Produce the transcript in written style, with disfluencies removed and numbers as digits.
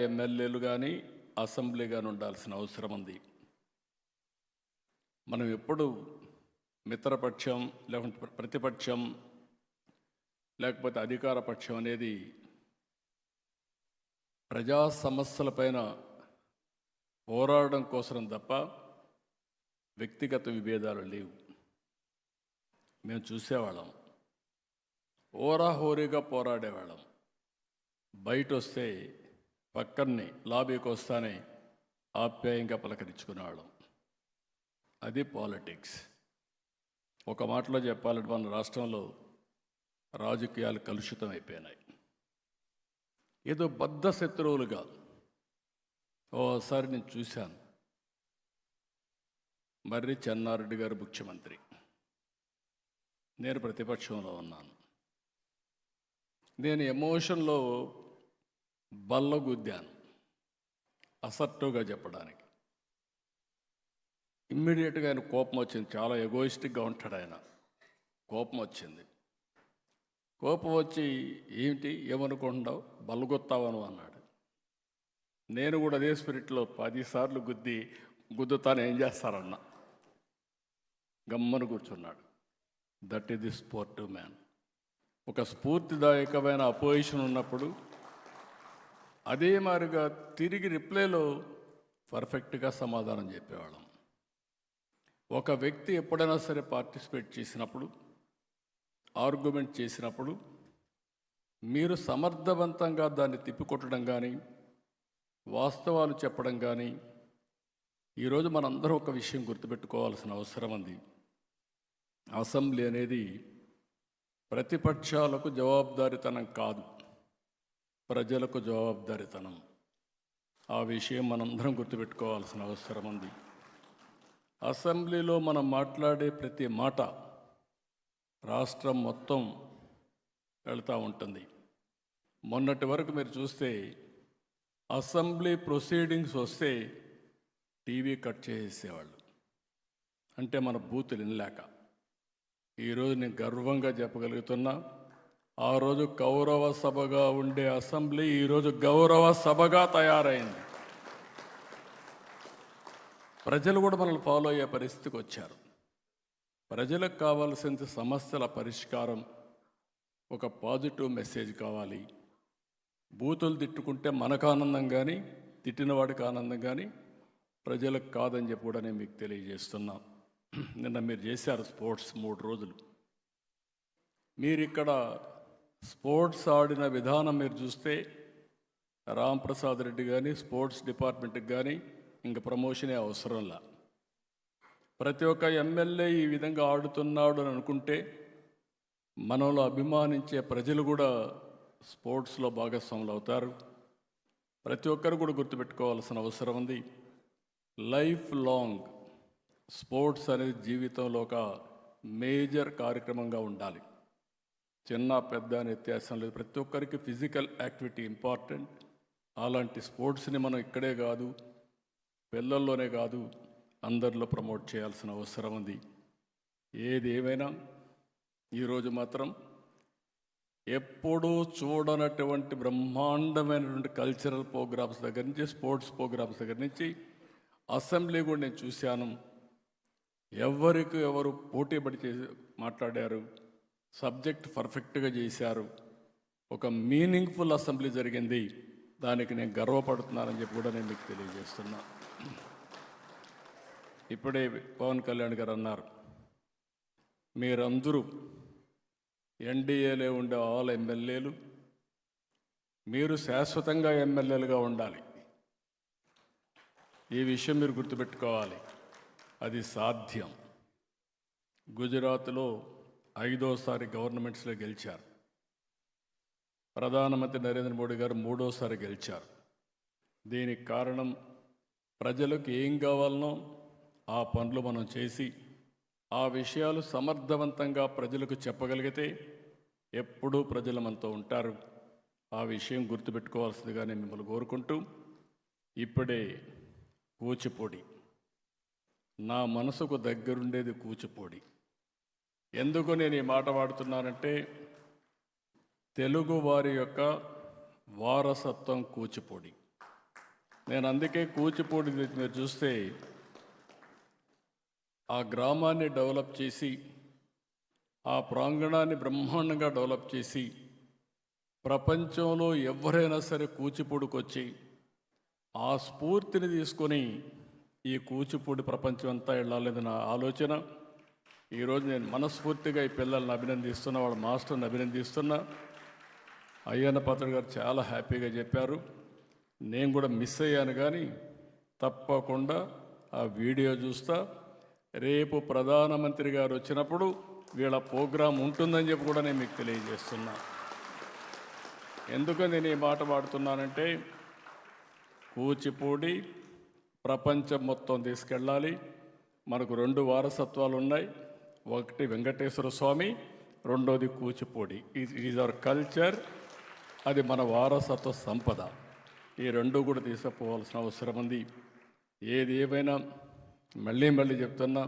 ఎమ్మెల్యేలు కానీ అసెంబ్లీ కానీ ఉండాల్సిన అవసరం ఉంది. మనం ఎప్పుడు మిత్రపక్షం లేకుంటే ప్రతిపక్షం లేకపోతే అధికార పక్షం అనేది ప్రజా సమస్యలపైన పోరాడడం కోసం తప్ప వ్యక్తిగత విభేదాలు లేవు. మేము చూసేవాళ్ళం, హోరాహోరీగా పోరాడేవాళ్ళం. బయట వస్తే పక్కనే లాబీకి వస్తానే ఆప్యాయంగా పలకరించుకునేవాళ్ళం. అది పాలిటిక్స్. ఒక మాటలో చెప్పాలంటే మన రాష్ట్రంలో రాజకీయాలు కలుషితం అయిపోయినాయి. ఏదో బద్ధ శత్రువులుగా. ఓసారి నేను చూశాను, మర్రి చెన్నారెడ్డి గారు ముఖ్యమంత్రి, నేను ప్రతిపక్షంలో ఉన్నాను. నేను ఎమోషన్లో బల్లగుద్దాను, అసర్టివ్గా చెప్పడానికి. ఇమ్మీడియట్గా ఆయన కోపం వచ్చింది. చాలా ఎగోయిస్టిక్గా ఉంటాడు ఆయన. కోపం వచ్చింది. కోపం వచ్చి ఏమిటి ఏమనుకుంటున్నావు, బల్లగొత్తావను అన్నాడు. నేను కూడా అదే స్పిరిట్లో 10 సార్లు గుద్దుతాను, ఏం చేస్తారన్నా. గమ్మను కూర్చున్నాడు. That is the sportive man. ఒక స్ఫూర్తిదాయకమైన అపోజిషన్ ఉన్నప్పుడు అదే మాదిరిగా తిరిగి రిప్లైలో పర్ఫెక్ట్గా సమాధానం చెప్పేవాళ్ళం. ఒక వ్యక్తి ఎప్పుడైనా సరే పార్టిసిపేట్ చేసినప్పుడు, ఆర్గ్యుమెంట్ చేసినప్పుడు మీరు సమర్థవంతంగా దాన్ని తిప్పికొట్టడం కానీ, వాస్తవాలు చెప్పడం కానీ. ఈరోజు మనందరం ఒక విషయం గుర్తుపెట్టుకోవాల్సిన అవసరం ఉంది. అసెంబ్లీ అనేది ప్రతిపక్షాలకు జవాబుదారీతనం కాదు, ప్రజలకు జవాబుదారీతనం. ఆ విషయం మనందరం గుర్తుపెట్టుకోవాల్సిన అవసరం ఉంది. అసెంబ్లీలో మనం మాట్లాడే ప్రతి మాట రాష్ట్రం మొత్తం వెళ్తూ ఉంటుంది. మొన్నటి వరకు మీరు చూస్తే అసెంబ్లీ ప్రొసీడింగ్స్ వస్తే టీవీ కట్ చేసేసేవాళ్ళు, అంటే మన బూతులు వినలేక. ఈరోజు నేను గర్వంగా చెప్పగలుగుతున్నా, ఆ రోజు కౌరవ సభగా ఉండే అసెంబ్లీ ఈరోజు గౌరవ సభగా తయారైంది. ప్రజలు కూడా మనల్ని ఫాలో అయ్యే పరిస్థితికి వచ్చారు. ప్రజలకు కావాల్సిన సమస్యల పరిష్కారం, ఒక పాజిటివ్ మెసేజ్ కావాలి. బూతులు తిట్టుకుంటే మనకు ఆనందం కానీ, తిట్టిన వాడికి ఆనందం కానీ, ప్రజలకు కాదని చెప్పి కూడా నేను మీకు తెలియజేస్తున్నా. నిన్న మీరు చేశారు స్పోర్ట్స్ 3 రోజులు. మీరు ఇక్కడ స్పోర్ట్స్ ఆడిన విధానం మీరు చూస్తే రాంప్రసాద్ రెడ్డి కానీ, స్పోర్ట్స్ డిపార్ట్మెంట్కి కానీ ఇంక ప్రమోషనే అవసరంలా. ప్రతి ఒక్క ఎమ్మెల్యే ఈ విధంగా ఆడుతున్నాడు అని అనుకుంటే మనలో అభిమానించే ప్రజలు కూడా స్పోర్ట్స్లో భాగస్వాములు అవుతారు. ప్రతి ఒక్కరు కూడా గుర్తుపెట్టుకోవాల్సిన అవసరం ఉంది. లైఫ్ లాంగ్ స్పోర్ట్స్ అనేది జీవితంలో ఒక మేజర్ కార్యక్రమంగా ఉండాలి. చిన్న పెద్ద అనే వ్యత్యాసం లేదు. ప్రతి ఒక్కరికి ఫిజికల్ యాక్టివిటీ ఇంపార్టెంట్. అలాంటి స్పోర్ట్స్ని మనం ఇక్కడే కాదు, పిల్లల్లోనే కాదు, అందరిలో ప్రమోట్ చేయాల్సిన అవసరం ఉంది. ఏది ఏమైనా ఈరోజు మాత్రం ఎప్పుడూ చూడనటువంటి బ్రహ్మాండమైనటువంటి కల్చరల్ ప్రోగ్రామ్స్ దగ్గర నుంచి, స్పోర్ట్స్ ప్రోగ్రామ్స్ దగ్గర నుంచి అసెంబ్లీ కూడా నేను చూశాను. ఎవరికి ఎవరు పోటీపడి చేసి మాట్లాడారు, సబ్జెక్ట్ పర్ఫెక్ట్గా చేశారు. ఒక మీనింగ్ఫుల్ అసెంబ్లీ జరిగింది. దానికి నేను గర్వపడుతున్నానని చెప్పి కూడా నేను మీకు తెలియజేస్తున్నా. ఇప్పుడే పవన్ కళ్యాణ్ గారు అన్నారు, మీరందరూ ఎన్డీఏలో ఉండే ఆల్ ఎమ్మెల్యేలు మీరు శాశ్వతంగా ఎమ్మెల్యేలుగా ఉండాలి. ఈ విషయం మీరు గుర్తుపెట్టుకోవాలి. అది సాధ్యం. గుజరాత్లో 5వసారి గవర్నమెంట్స్లో గెలిచారు. ప్రధానమంత్రి నరేంద్ర మోడీ గారు 3వసారి గెలిచారు. దీనికి కారణం ప్రజలకు ఏం కావాలనో ఆ పనులు మనం చేసి, ఆ విషయాలు సమర్థవంతంగా ప్రజలకు చెప్పగలిగితే ఎప్పుడూ ప్రజలు మనతో ఉంటారు. ఆ విషయం గుర్తుపెట్టుకోవాల్సిందిగా నేను మిమ్మల్ని కోరుకుంటూ, ఇప్పుడే కూచిపూడి, నా మనసుకు దగ్గరుండేది కూచిపూడి. ఎందుకు నేను ఈ మాట వాడుతున్నానంటే, తెలుగు వారి యొక్క వారసత్వం కూచిపూడి. నేను అందుకే కూచిపూడి మీరు చూస్తే ఆ గ్రామాన్ని డెవలప్ చేసి ఆ ప్రాంగణాన్ని బ్రహ్మాండంగా డెవలప్ చేసి ప్రపంచంలో ఎవరైనా సరే కూచిపూడికి వచ్చి ఆ స్ఫూర్తిని తీసుకొని ఈ కూచిపూడి ప్రపంచం అంతా వెళ్ళాలని నా ఆలోచన. ఈరోజు నేను మనస్ఫూర్తిగా ఈ పిల్లల్ని అభినందిస్తున్నా, వాళ్ళ మాస్టర్ని అభినందిస్తున్నా. అయ్యన్న పాత్రుడు గారు చాలా హ్యాపీగా చెప్పారు. నేను కూడా మిస్ అయ్యాను, కానీ తప్పకుండా ఆ వీడియో చూస్తా. రేపు ప్రధానమంత్రి గారు వచ్చినప్పుడు వీళ్ళ ప్రోగ్రాం ఉంటుందని చెప్పి కూడా నేను మీకు తెలియజేస్తున్నా. ఎందుకు నేను ఈ మాట వాడుతున్నానంటే, కూచిపూడి ప్రపంచం మొత్తం తీసుకెళ్ళాలి. మనకు 2 వారసత్వాలు ఉన్నాయి. ఒకటి వెంకటేశ్వర స్వామి, రెండోది కూచిపూడి. ఈజ్ అవర్ కల్చర్, అది మన వారసత్వ సంపద. ఈ 2 కూడా తీసుకుపోవాల్సిన అవసరం ఉంది. ఏది ఏమైనా మళ్ళీ చెప్తున్నా,